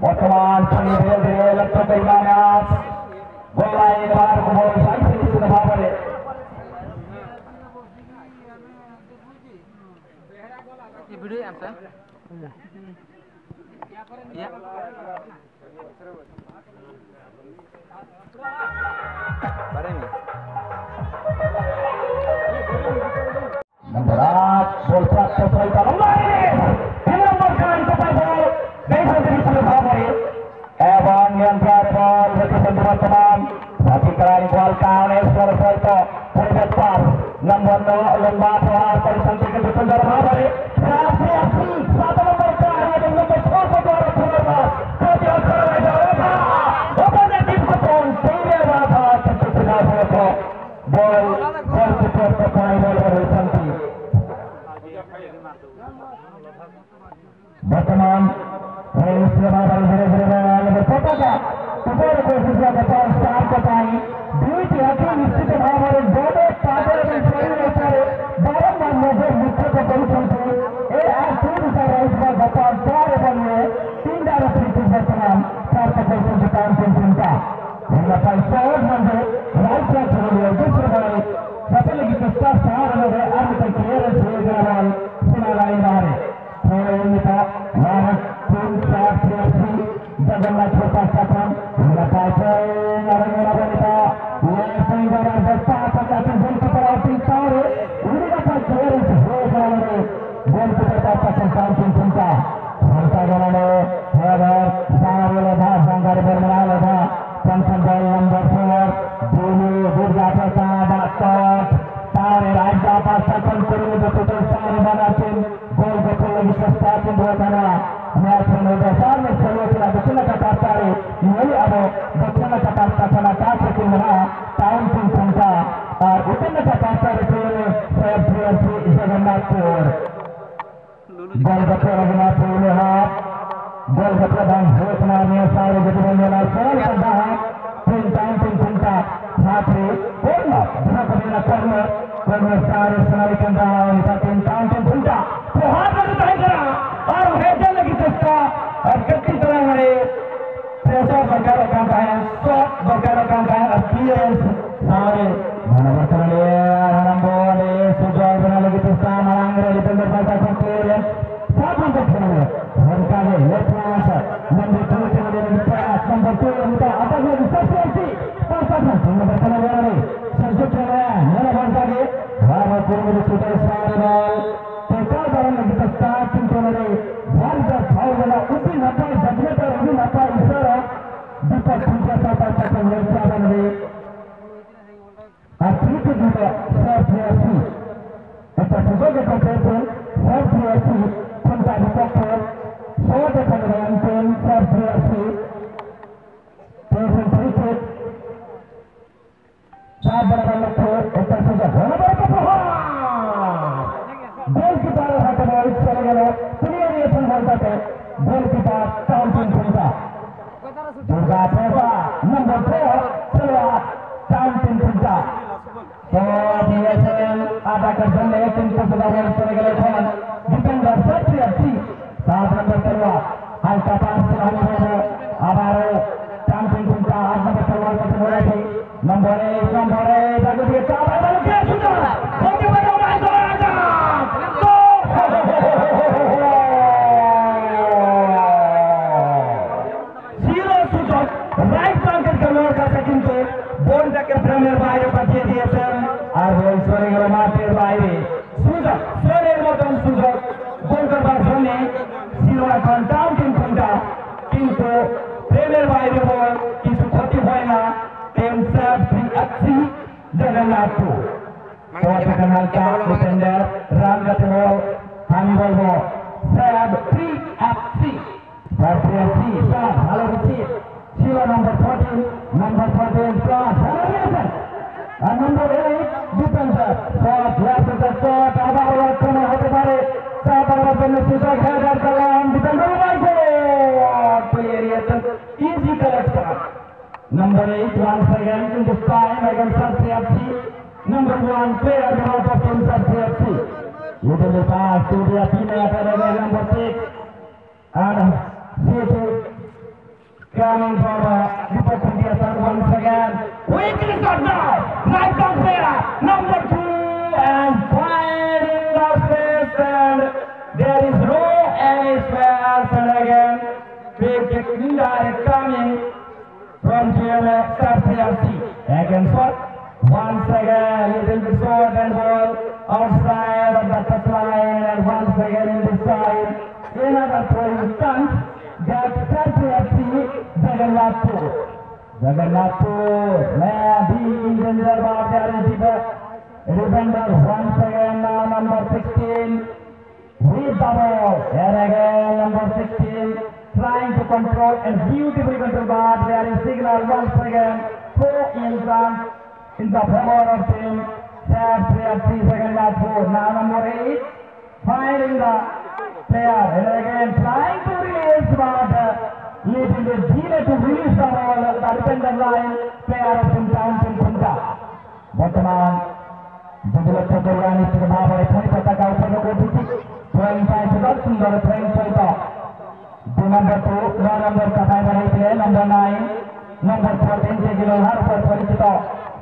वर्तमान धीरे धीरे लक्ष्य परिमाणात गोलाई बार को साइड से निश्चित भावरे ये वीडियो आमचा या बरे मी नंबरात बोलचा सफलता नंबर खान को पर बॉल देखो निश्चित भावरे एवं नियंत्रण बॉल प्रतिबंध वर्तमान साथी कराई बॉल काउने स्कोर सहित परिवर्तन पास नंबर 9 लंबा प्रहार परिसंख्या के सुंदर भावरे 7 नंबर का नंबर 6 को द्वारा पुनर्वास को दिया कर जाएगा ओपन टीम को कौन सही रहा छत्तीस खिलाड़ियों को बॉल पर फाइनल परिसंख्या वर्तमान धीरे धीरे फोटोका ऊपर कोशिश करता है स्टार को पाई बीच रखी निश्चित भाव में दोनों पादर में शरीर ऊपर बारंबार नजर मुख्य को पहुंचते ए आज तीन सारा इस बार बपाल 4 ओवर में 3 डाला फ्री वर्तमान 4 को पहुंचते काम के चिंता इनका पाई शॉट म्हणजे राइट शॉट हो दूसरे बार सफल की किस्सा 4 ओवर है अब तक क्लियरेंस हो गया बॉल सीमा लाइन मारे थोड़े उनका भारत 3-4 जगन्नाथ छोटा स्थापन लगातार नरेंद्र बनेगा ये सिंगर दस्ता पता कि गोल की पराउटिंग और उनका का क्लियरेंस हो गया है गोल की तरफ पसंद काम की चिंता हल्का बनाने हैदर सारे लगा संगर बरमला लगा पंचम बॉल नंबर 4 दोनों दुर्गा प्रसाद डॉक्टर सारे राज्य पास सेकंड करेंगे तो सारे बनाते गोल को लगी सस्ता के दो बना मैच में दशा में चलो कि दक्षिण का पाता है यही अब दक्षिण का पाता चला का से मना टाइम की संख्या और उत्तर का पाता है सब से जगन्नाथपुर गोल बच्चे रघुनाथपुर में हाथ गोल बच्चे बंद होत मारने सारे गतिविधियों में सरल करता है तीन टाइम की संख्या साथी कोई ना कभी ना करने सारे सुनाई कर रहा है इनका तीन टाइम की संख्या तो हाथ में उठाई करा और हेडर लगी चेष्टा और कितनी तरह हमारे प्रेशर वगैरह का है शॉट वगैरह का है और क्लियरेंस सारे नंबर चले नंबर सुजॉय बना लगी चेष्टा मरांगरे डिफेंडर पासा को क्लियरेंस 7 नंबर खेलने उनका ये लेफ्ट आंसर नंबर 2 चले पास नंबर 2 उनका अटक में सबसे अच्छी पास नंबर चले गए संजय चले मेरा बॉल का ये बार पूर्व शूटर सारे बॉल टेकर बरन लगी चेष्टा टीम चले बॉल का फाउल वाला उसी नपा जगने पर उसी नपा इशारा दीपक पूजा साथ साथ मोर्चा बन गए और ठीक है सब प्लेयर्स अच्छा सुबह के कंपेरिजन सब प्लेयर्स उनका दीपक पर 100 के कंपेरिजन सब प्लेयर्स क्रिकेट चार बड़ा लक्ष्य अच्छा सुबह होना पड़ेगा गोल की बार हट बॉल चले गए क्लियर ये बोलता है गोल की बार काउंटिंग होगा दुर्गा पैसा नंबर 4 चलो काउंटिंग होगा तो बीएसएल आधा कर जल्दी 3 को बॉल चले गए थे डिफेंडर सबसे अच्छी 7 नंबर चलवा हल्का पास चलाने है हमारे काउंटिंग होगा 8 नंबर चलवा को बोला थे नंबर 1 जगह के चार बॉल के सुनो ओके बनो राइट फ्लैंक के लोड कर सकिंते बॉल जाके प्रीमियर बाहर पहुंचे दिएছেন আর বল সরে গেল মাঠের বাইরে সুযোগ সরের মতন সুযোগ গোল করবার জন্য ছিল এখন কাউন্টিং কোনটা কিন্তু প্রেমের বাইরে বল কিছু ক্ষতি হয় না টিম সাব अच्छी জগন্নাথপুর প্রথম का डिफेंडर রামগত বল আমি বলবো সাব 3FC साब ভালো receive Sila number 14 shot and number 8 defender shot left of the shot abar kono hote pare sabar jone sujoগ হেডার করলাম ডিফেন্ডার মারবে clear easy collection number 8 once again in the time against CFC Number 1 player out of Kansas CFC. Little pass to the teammate number 6. And CFC coming for Deepak India once again. Quickly shot now. Right down player number 2 and firing the space, and there is no any space, and again big indirect coming from CFC. Again shot. Once again, little bit short and ball outside of the touch line, and once again in this side, another throwing stunt that CFC Jagannathpur. May be in danger, but there is defender once again now number 16 with the ball, and again number 16 trying to control and beautifully control, but there is signal once again go in front in the favor of team CFC Jagannathpur. Now number 8 finding the player, and again trying to release, but little bit delay to release the ball. The defender line player of team Townsend Punjab. Bottoman Judulak Kokoyan is the Baba 20 Pataka Upano Koti 25 Sundar 20 number 2 number Kapai number 9 number 14 Jigilo Harper 20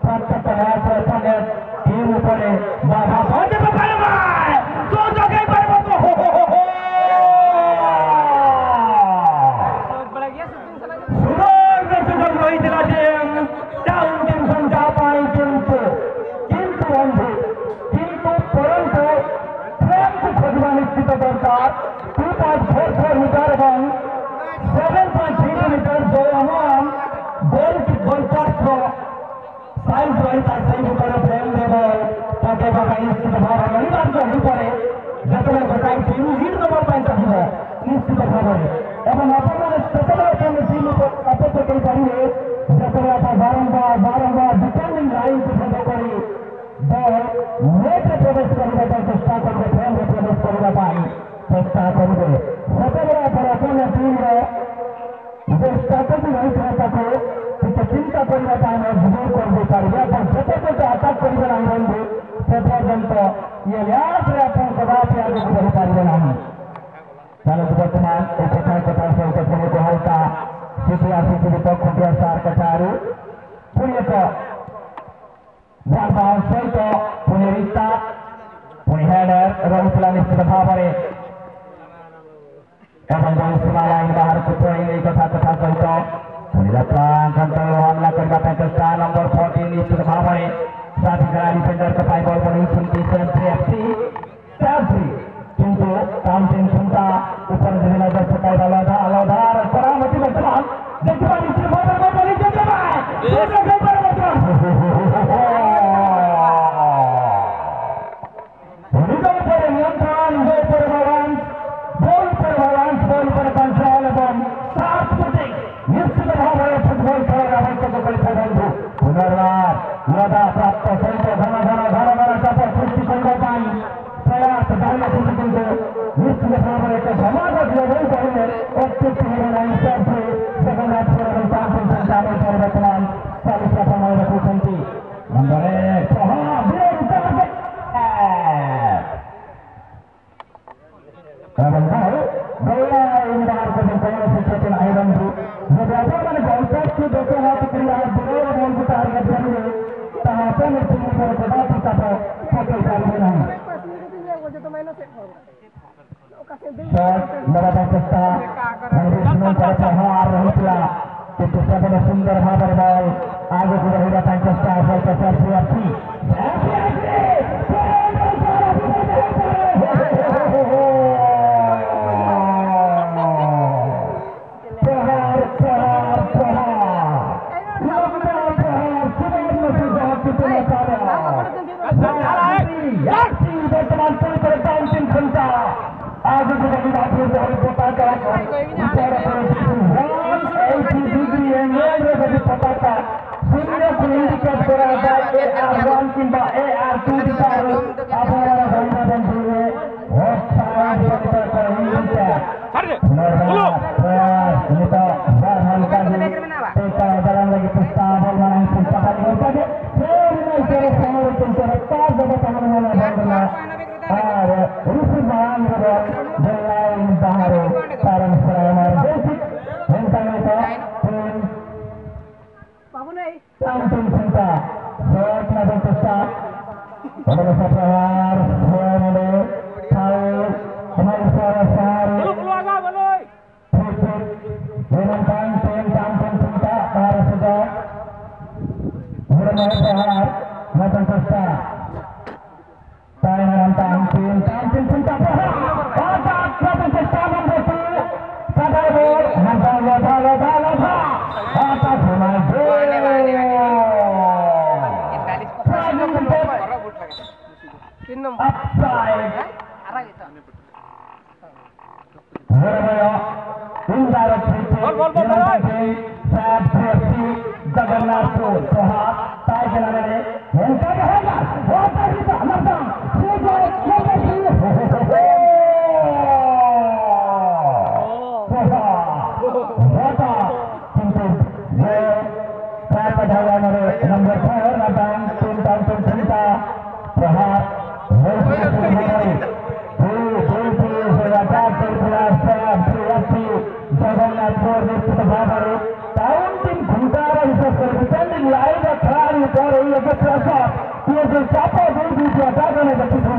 Pataka Opponent team Upone Baba Baba Baba so jogai Baba Pada Sapar, Suamade, Tahu, Hmai Suara. Dengan tangan cinta para sudah mulai sehat macam pesta. Tangan cinta otak macam pesta membetu. Sadar bol, hantar otak semua. Upside. Indirect Jagannathpur Sehat Tiger Arena Hengkar Hengkar Water Hita Nantang Sujo Legacy Wata Pintu Kata Dhawan Number 4 Nantang Tuntang Tuntunta Sehat Jagannathpur निश्चित Bhavre town team घुंटारा विशेष कर defending line और खिलाड़ी पर ये प्रयास ये जो चापा दे दी जो अदा करने का किसी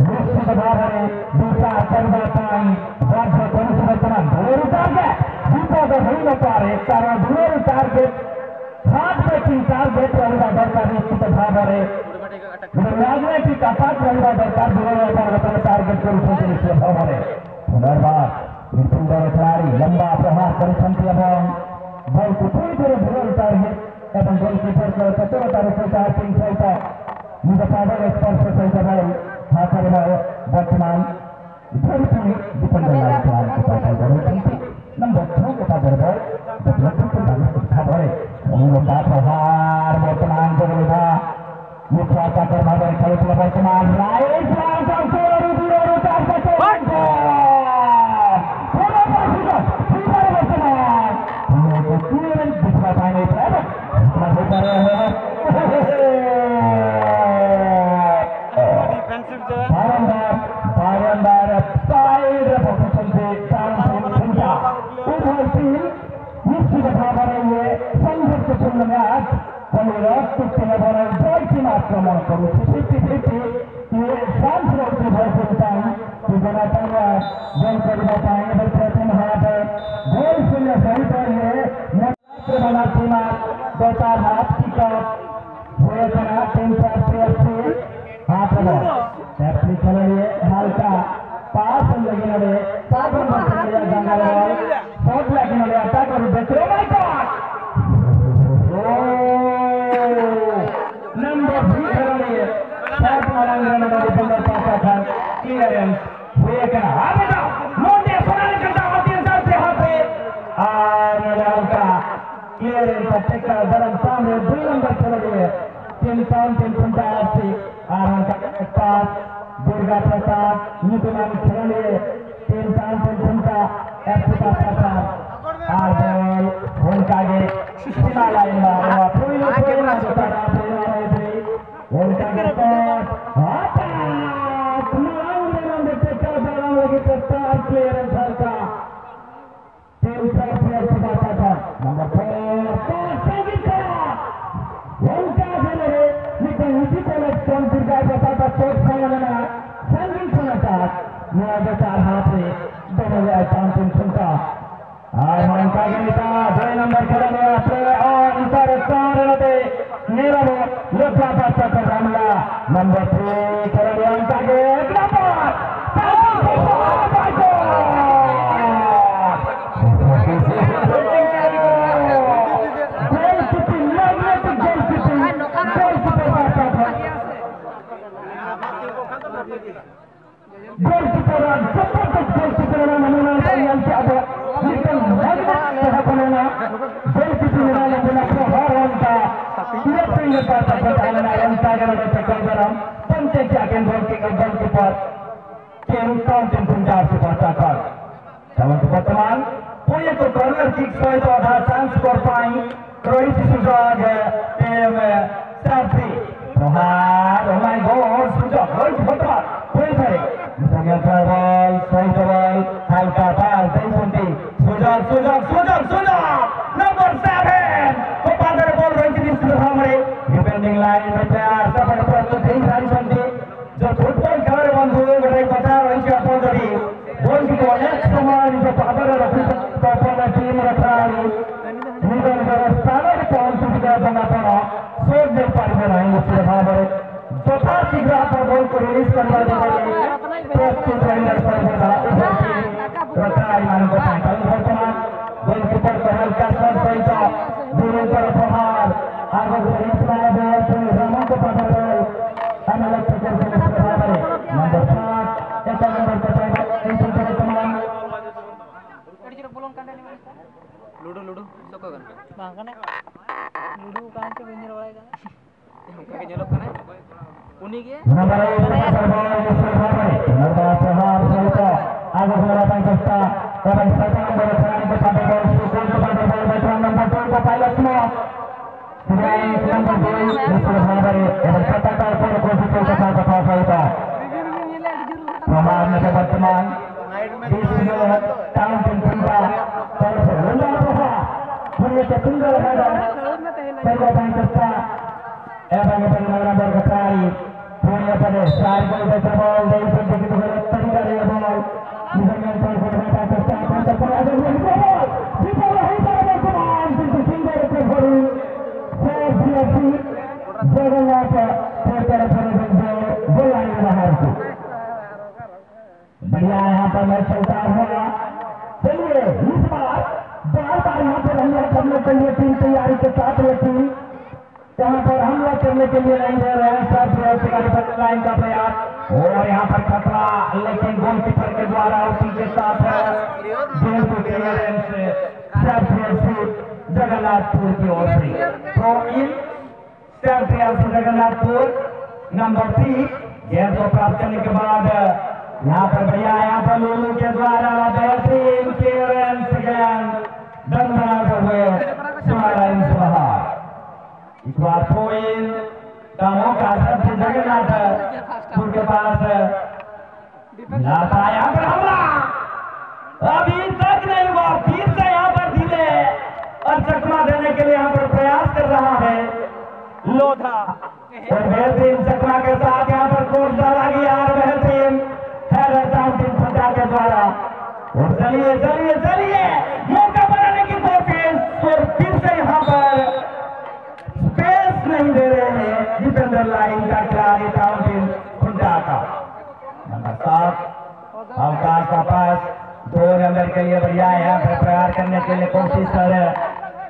निश्चित भावरे दूसरा करवा पाई राज्य पुलिस रचना दूर टारगेट जीता तो नहीं हो पा रहे कारण दूर टारगेट हार्ट ब्रेकिंग टारगेट रहना दरकार निश्चित भावरे राजनीतिक अपात रहना दरकार दूर टारगेट को निश्चित भावरे पुनर्वास सुंदर खिलाड़ी लंबा प्रहार परिसंख्य एवं बॉल को पूरी तरह विरोध टारगेट एवं गोलकीपर को कठोरतार सहित टीम सहित निज पादर स्पर्श सहित बॉल हाथ में वर्तमान धोनी डिफेंडर लाइन खिलाड़ी के पास नंबर 6 के पादर बॉल डेवलपमेंट को डालने की इच्छा भरे उनका प्रहार वर्तमान को मिला मुख्य पाकर भागर खेल वर्तमान राइट राइट और दूर टारगेट बारंबार साइड पोजीशन से निश्चित भावरे संघर्षपूर्ण मैच आक्रमण करूँ 50-50 फ्रांस गोल कर प्रथम हाथ गोल शून्य सहित टीम बेतार हाथ टिकट हाथ खेलिए हल्का पास लगे शॉट लगे अटैक नंबर 3 खेलिए शॉट मारेंगे डिफेंडर पास था क्लियरेंस दुर्गा प्रसाद नीतिमान खेलिए नंबर 3 वर्तमान पुणे को कॉर्नर किक सहित आधा चांस कर पाई रोहित सुजोग टीम साथी प्रहार ओ माय गॉड सुजोग रोहित वर्तमान पुणे थे जगह बॉल सही बॉल हल्का पास देशुंटी सुजोग नंबर 7 को पादर बॉल रोहित निश्चित भावरे डिफेंडिंग लाइन में तैयार सब प्रस्तुत है दूसरा पर बॉल को रिलीज करवा देंगे प्रस्तुत रहेंगे सर्वदा रचाई मानव को पाइल वर्तमान गोलकीपर को हल्का शॉट सहित दोनों तरफ प्रहार आगे रिलीज मारा बॉल से रामन को पकड़ बॉल अनलग प्रकार से बराबर नंबर 7 एक नंबर पर एंट्री करे तमाम लूडो लूडो सको kan makanya dulu kan tuh bener oleh kan kayak nyelok kan unik ya number 1 पर बॉल दूसरे बराबर नंबर प्रहार सहित आगे बढ़ा पाकिस्तान और सेकंड नंबर खिलाड़ी को पकड़ बॉल से गोल को पकड़ बॉल बैठा नंबर 2 को पायलट में नंबर 2 दूसरे बराबर और पता का कोशिश करता था पता सहित प्रहार में वर्तमान 20 मिनट टाउन टीम का तरफ से लंबा प्रहार पूरे के सुंदर हेडर पहले पाकिस्तान एवं नंबर का ट्राई पूरे पर चार गोल का बॉल दे सकते कि तो तरीका है बॉल निजंगन पर बैठा पाकिस्तान काउंटर पर आगे बॉल दीपा रही तरफ कमान बिल्कुल सुंदर से भरी से बीएससी जगन्नाथ पर तरफ से गोल लाइन बाहर से बढ़िया यहाँ पर मैच चलता हुआ चलिए इस बार बार यहाँ पर हमला करने के लिए टीम तैयारी के साथ रहती यहाँ पर हमला करने के लिए नहीं दे रहे हैं लाइन का प्रयास और यहाँ पर खतरा लेकिन गोलकीपर के द्वारा उसी के साथ गेंद को क्लियरेंस जगन्नाथपुर की ओर से थ्रो इन जगन्नाथपुर नंबर 3 गेंद को प्राप्त करने के बाद यहाँ पर भैया यहाँ पर लोगों के द्वारा बेहतरीन क्लियरेंस दंडनाथ हुए इस बार थ्रो-इन का मौका सबसे जगन्नाथपुर के पास लाता यहाँ पर हमला अभी तक नहीं हुआ फिर से यहाँ पर धीरे और चकमा देने के लिए यहाँ पर प्रयास कर रहा है लोधा और बेहतरीन चकमा के साथ यहाँ पर कोर्स डाला गया और बेहतरीन के द्वारा और चलिए चलिए चलिए मौका बनाने की कोशिश और फिर से यहाँ पर स्पेस नहीं दे रहे हैं डिफेंडर लाइन का खिलाड़ी टाउन खुंडा का नंबर 7 अवकाश का पास 2 नंबर के लिए बढ़िया यहाँ पर प्रहार करने के लिए कोशिश कर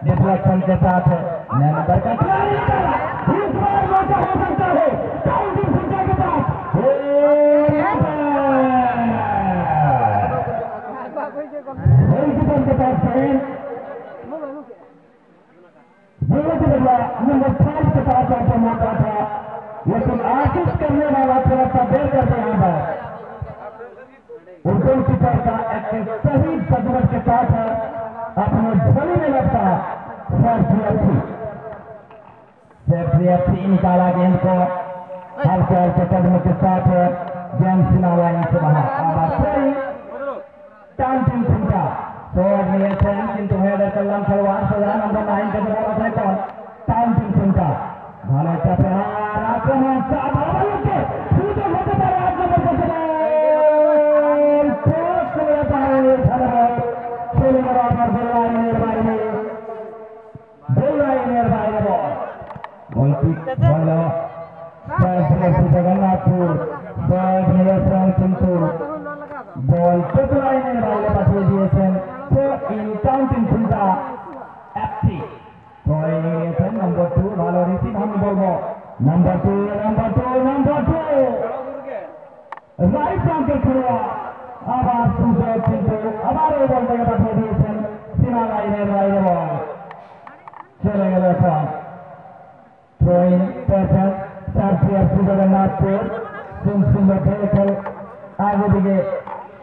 डिफ्लेक्शन के साथ नंबर का खिलाड़ी इस बार मौका हो सकता है टाउन खुंडा के पास नंबर 5 के पास आकर मौका था लेकिन आशीष करने वाला थोड़ा सा देर करते यहाँ पर गोलकीपर का एक सही जजमेंट के साथ अपने झोली में लगता निकाला गेंद को हल्के हल्के कदम के साथ गेंद सीमा लाइन से बाहर टाउन टीम खुंटा किंतु हेडर कल्याण खिलवाड़ सजा नंबर 9 के जवाब है कौन टाउन टीम खुंटा भाला का प्रहार आक्रमण का बराबर के सीधे होते पर आज नंबर को चले पोस्ट में पाए खड़ा खेल बराबर बोलाई निर्भाई बॉल की बोलो जगन्नाथपुर किंतु बॉल टकराई निर्भाई पाठे दिए तो इन काउंटिंग खुंटा एफसी नंबर 2 ভালো রিসিভ আমি বলবো नंबर 2 রাইট প্রান্তে খেলোয়াড় আবার সুযোগ কিন্তু আবার এই বলটাকে পাঠিয়ে দিয়েছেন সীমা লাইনের বাইরে বল চলে গেল এখন থ্রোইং পেছেন সার্ফিয়ার জগন্নাথপুর সুন্দর খেল আগে দিকে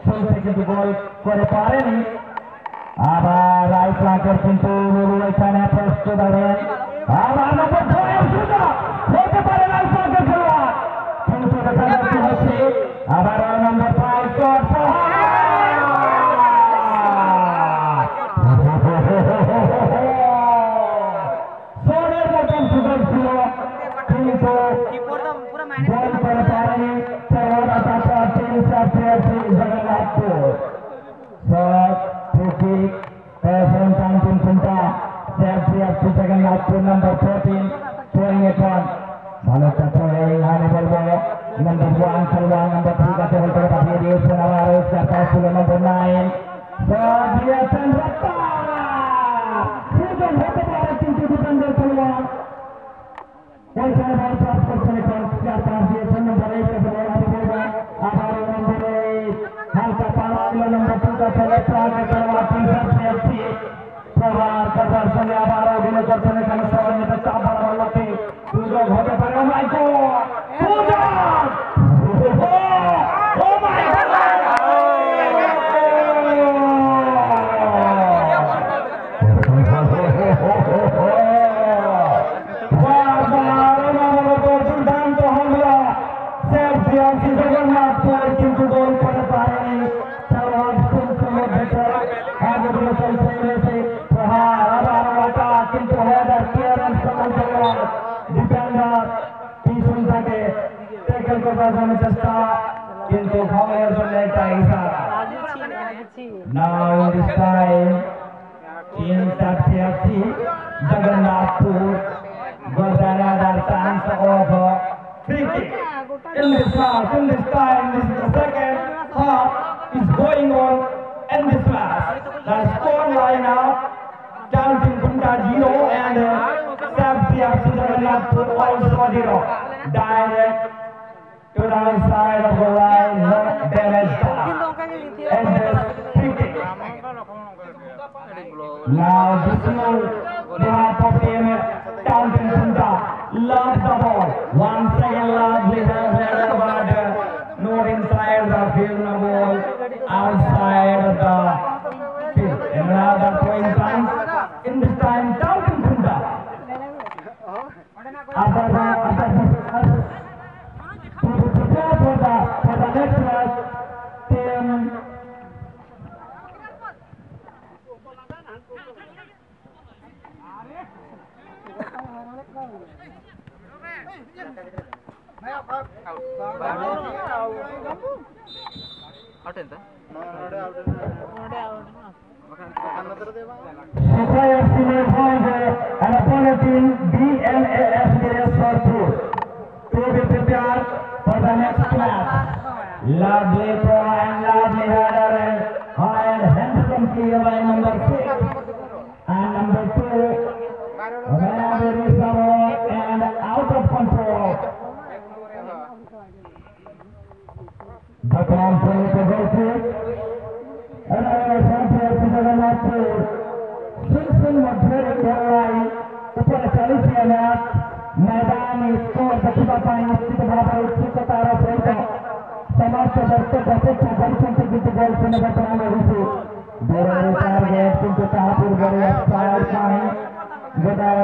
চলছে কিন্তু গোল করে পারেনি আবার রাইট ফ্ল্যাঙ্কের কিন্তু এখানে প্রস্তুত হবেন আবার নম্বর 6 সুযোগ হতে পারে রাইট ফ্ল্যাঙ্কের খেলোয়াড় কিন্তু দেখা যাচ্ছে হচ্ছে আবার নম্বর 5 শট শটের মতন সুযোগ ছিল কিন্তু বল করে পারেনি খেলোয়াড় তারপর জগন্নাথপুর শট ठीक टाउन खुंटा जगन्नाथपुर नंबर 14 भालो चक्र है यहाँ बोलबो Number 1 keluar, number 3 kasih untuk Pak Yedi Sunawaru, siapa sudah number 9. Dia Chandra. Sudah hote pare কিন্তু defender keluar. ওইখানে বল পাস করছেন এখন চার পাঁচ দিয়েছেন নম্বর 8 কে বল আবার আবার নম্বর 8 হালকা পাস নম্বর 2 का चले आगे करवा टीशर्ट सेफ्टी প্রহার করার সঙ্গে আবার অভিনয় করছেন এখানে সবাই মিলে চাপ বাড়াবার লক্ষ্যে সুযোগ হতে পারে ও মাই গড সুযোগ ও মাই গড কিন্তু গোল করে পারেনি কিন্তু হেডার ক্লিয়ারেন্স ডিফেন্ডার পিছন থেকে ট্যাকল করার জন্য চেষ্টা কিন্তু ফাউলের জন্য একটা ইশারা now this time in TFC Jagannathpur got another chance of free kick in this match. In this time, this is the second half is going on in this match. The score line now, Counting Punta 0 and TFC Jagannathpur also 0. Direct to the side of the line, no damage done. And free kick. Now this is the half of team Counting Punta loves the ball. 1 second lovely header but not inside the field, the ball outside the field. Another throwing chance. In this time Counting Punta. To prepare for the next match, team out ఎంత an opponent team BNAS Mireswarpur to be prepared for the next match. Lovely throw and lovely header and handsome clear by number 6 and number 2. Very slow and out of control. Bhagwan Puri to go through. Another champion to Jagannathpur. Simpson Madhuri Kerala. ऊपर 40 के match मैदान score प्रतिभा पाई स्थित बराबर उत्सुक तारा सहित समाप्त दर्शक अपेक्षा जनसंख्या गिट्टी गोल से नजर बनाने हुई बेरोजगार टारगेट किंतु ताहापुर बड़े फायर पाई गदाय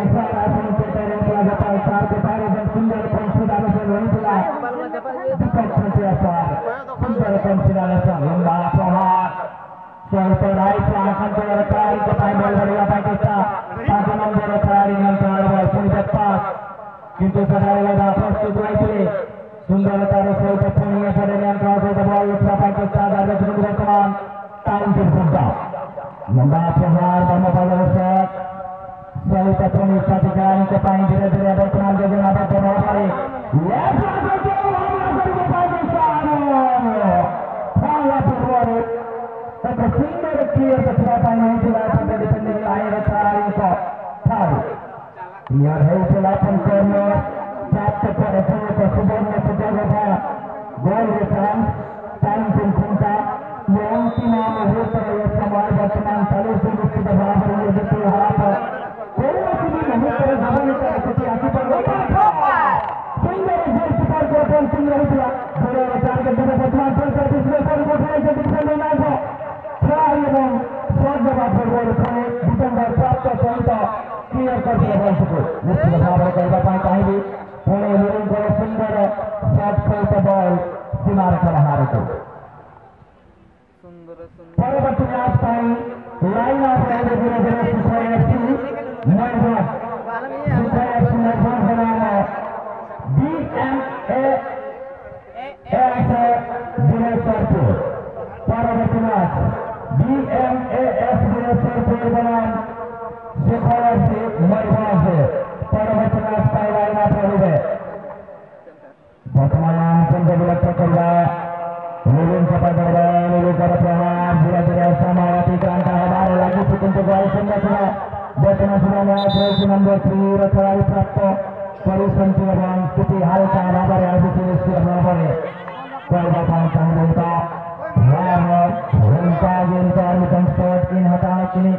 इसा राशन के तेरे पर जता सार के तारे जन सुंदर पंचदार से वही बुला दीपक से आसार सुंदर पंचदार से लंबा प्रहार Sorry, right flank to the right, the time ball बढ़ेगा पाकिस्तान, पांच नंबर खिलाड़ी नियंत्रण बॉल पुलिस पास, किंतु सदाए लगा प्रस्तुत राइटले, सुंदर तारे से उठे पुनिया पड़े नियंत्रण से the ball उठा पाकिस्तान आगे चुन वर्तमान टाइम के पुंजा, लंबा प्रहार बम्बा बॉलर शॉट, सही तत्वनी प्रतिकार के पानी धीरे धीरे वर्तमान के जगह पर बना पड़े, लेफ्ट साइड के Pakistan, but the finger clears the trap and into that and the defending line of Ferrari for Ferrari. Here helps the left and corner, tap the corner for Subodhya Pujarova, goal return, time to Punta, long team on the route of the Samoy, but the man follows the route to the Baba and the two half. Over to the Mahika, the Havanita, the Tiaki, finger is very super good, finger is the target of the Batman, this way for the defending line. এবং shot জবাব করবে ওখানে defender প্রাপ্ত সহিত clear করতে বলছে নিশ্চিত ভাবে করবা পাই চাইবে পুনে লিডিং করে সুন্দর শট সহিত বল সীমারেখা বাহারে পরবর্তী ম্যাচ পাই লাইন অফ ধীরে ধীরে সুখয় এফসি ময়দান সুখয় এফসি ময়দান बनाना BMA Mireswarpur পরবর্তী ম্যাচ BMAS Mireswarpur बनाम सुखय एफसी ময়দান পরবর্তী ম্যাচ পাই লাইন অফ হবে বর্তমানে kerja Lulun kepada Lulun kepada Prahar Bila-bila sama Ratikan Kahabar lagi Putung pegawai Sendasana Betana Sunanya Terus Nombor Sri Rasulari Prapto Perusahaan Tuhan Siti Halka Rabar Yang Sisi Rabar Korban Sanggota Rahmat Renta Genta Bukan Sport In Hatana Kini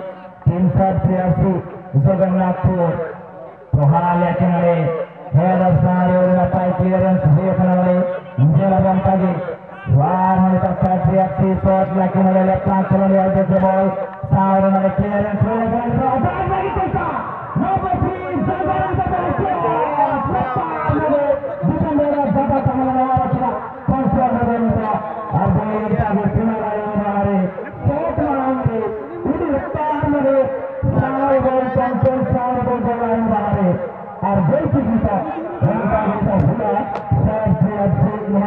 Tim Sad Priasi Jagannathpur Prahar Yakin Ale Head of Sari Napai Clearance Vietnam Ale Jelaban Pagi One meter third reaksi shot yakin oleh left flank calon yang ada ball Sauron oleh clearance dan lagi kita nomor 3 Zagaran bukan dari Bapak Tamanawara sudah konser berita Arbani tadi final hari shot hari ini lepas hari Sauron champion Sauron berlain hari Arbani kita rangka kita sudah third reaksi